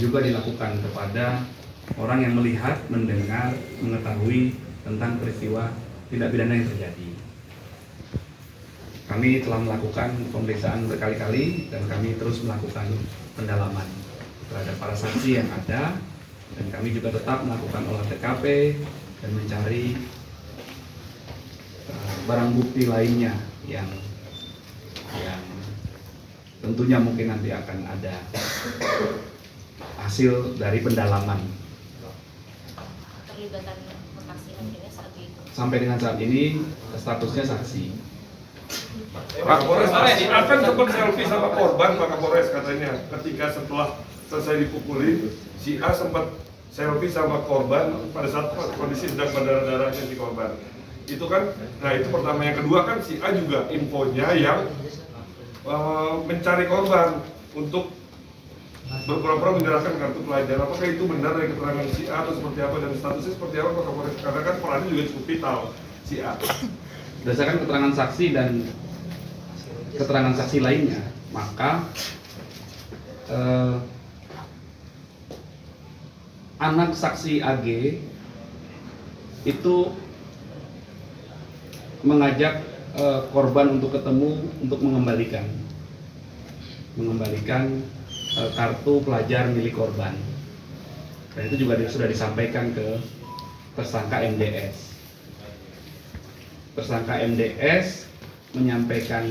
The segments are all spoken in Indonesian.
juga dilakukan kepada orang yang melihat, mendengar, mengetahui tentang peristiwa tindak pidana yang terjadi. Kami telah melakukan pemeriksaan berkali-kali dan kami terus melakukan pendalaman terhadap para saksi yang ada, dan kami juga tetap melakukan olah TKP dan mencari barang bukti lainnya yang tentunya mungkin nanti akan ada hasil dari pendalaman. Terlibatan saksi MDS saat itu. Sampai dengan saat ini statusnya saksi. Pak Kapolres, si A kan sempat selfie sama korban, Pak Kapolres katanya. Ketika setelah selesai dipukuli, si A sempat selfie sama korban pada saat kondisi sedang berdarah-darahnya si korban. Itu kan, nah itu pertama. Yang kedua kan si A juga infonya yang mencari korban untuk berpura-pura menyerahkan kartu pelajar. Apakah itu benar dari keterangan si A atau seperti apa, dan statusnya seperti apa Pak Kapolres? Karena kan perannya juga cukup vital si A. Berdasarkan keterangan saksi dan keterangan saksi lainnya, maka anak saksi AG itu mengajak korban untuk ketemu untuk mengembalikan kartu pelajar milik korban. Dan itu juga sudah disampaikan ke tersangka MDS. Tersangka MDS menyampaikan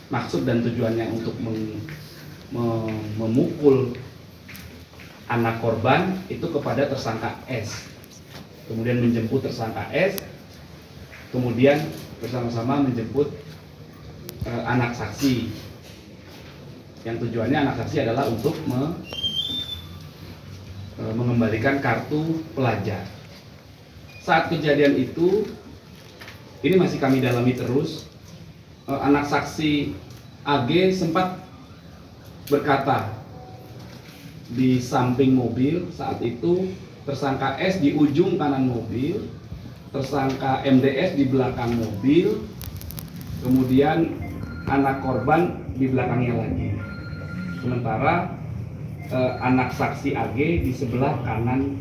maksud dan tujuannya untuk memukul anak korban itu kepada tersangka S. Kemudian menjemput tersangka S, kemudian bersama-sama menjemput anak saksi. Yang tujuannya anak saksi adalah untuk mengembalikan kartu pelajar. Saat kejadian itu, ini masih kami dalami terus, anak saksi AG sempat berkata di samping mobil saat itu, tersangka S di ujung kanan mobil, tersangka MDS di belakang mobil, kemudian anak korban di belakangnya lagi. Sementara anak saksi AG di sebelah kanan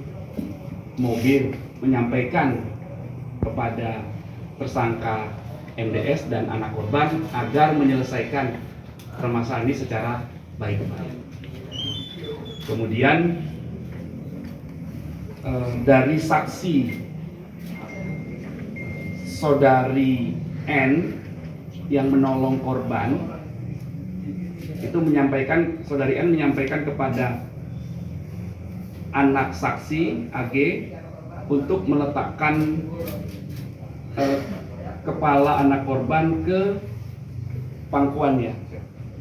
mobil menyampaikan kepada tersangka MDS dan anak korban agar menyelesaikan permasalahan ini secara baik-baik. Kemudian dari saksi saudari N yang menolong korban itu menyampaikan, saudari N menyampaikan kepada anak saksi AG untuk meletakkan kepala anak korban ke pangkuannya,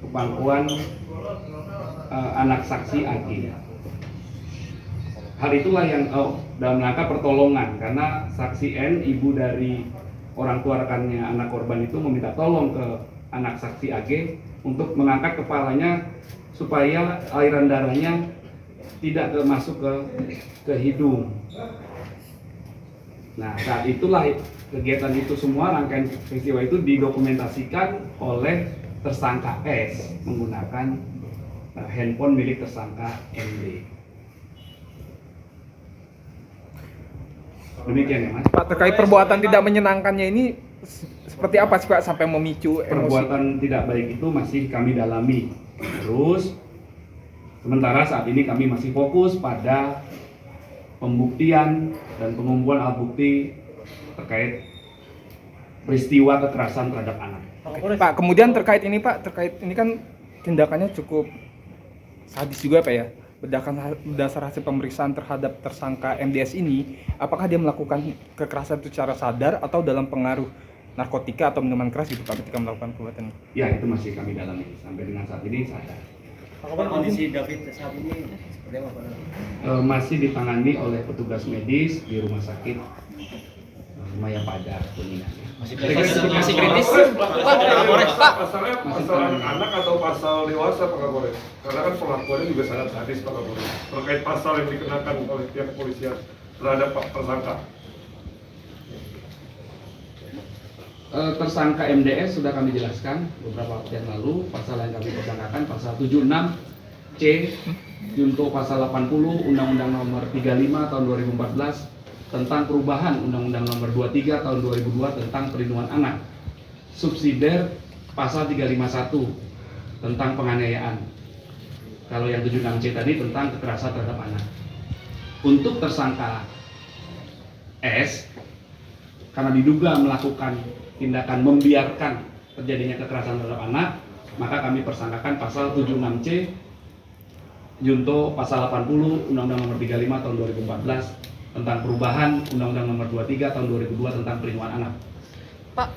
ke pangkuan anak saksi AG. Hal itulah yang dalam rangka pertolongan, karena saksi N, ibu dari orang tua rekannya anak korban itu meminta tolong ke anak saksi AG untuk mengangkat kepalanya supaya aliran darahnya tidak masuk ke hidung. Nah, saat itulah kegiatan itu semua, rangkaian peristiwa itu didokumentasikan oleh tersangka S menggunakan handphone milik tersangka MD. Demikian ya Mas. Pak, terkait perbuatan tidak menyenangkannya ini seperti apa sih Pak sampai memicu emosi? Perbuatan tidak baik itu masih kami dalami terus. Sementara saat ini kami masih fokus pada pembuktian dan pengumpulan alat bukti terkait peristiwa kekerasan terhadap anak. Pak, kemudian terkait ini Pak, terkait ini kan tindakannya cukup sadis juga Pak ya. Berdasar hasil pemeriksaan terhadap tersangka MDS ini, apakah dia melakukan kekerasan itu secara sadar atau dalam pengaruh narkotika atau minuman keras gitu Pak ketika melakukan perbuatan? Ya, itu masih kami dalami sampai dengan saat ini sadar. Pak, kondisi David saat ini seperti apa Pak? Masih ditangani oleh petugas medis di rumah sakit Mayapada Kuningan. Masih kritis? Pasalnya pasal anak-anak atau pasal dewasa Pak Kapolres? Karena kan perlakuannya juga sangat sadis Pak Kapolres. Terkait pasal yang dikenakan oleh pihak kepolisian terhadap Pak tersangka. Tersangka MDS sudah kami jelaskan beberapa waktu yang lalu. Pasal yang kami tersangkakan pasal 76C junto pasal 80 Undang-Undang Nomor 35 Tahun 2014 tentang perubahan Undang-Undang Nomor 23 Tahun 2002 tentang perlindungan anak. Subsidiar pasal 351 tentang penganiayaan. Kalau yang 76C tadi tentang kekerasan terhadap anak. Untuk tersangka S, karena diduga melakukan tindakan membiarkan terjadinya kekerasan terhadap anak, maka kami persangkakan pasal 76C junto pasal 80 Undang-Undang Nomor 35 Tahun 2014 tentang perubahan Undang-Undang Nomor 23 Tahun 2002 tentang perlindungan anak. Pak,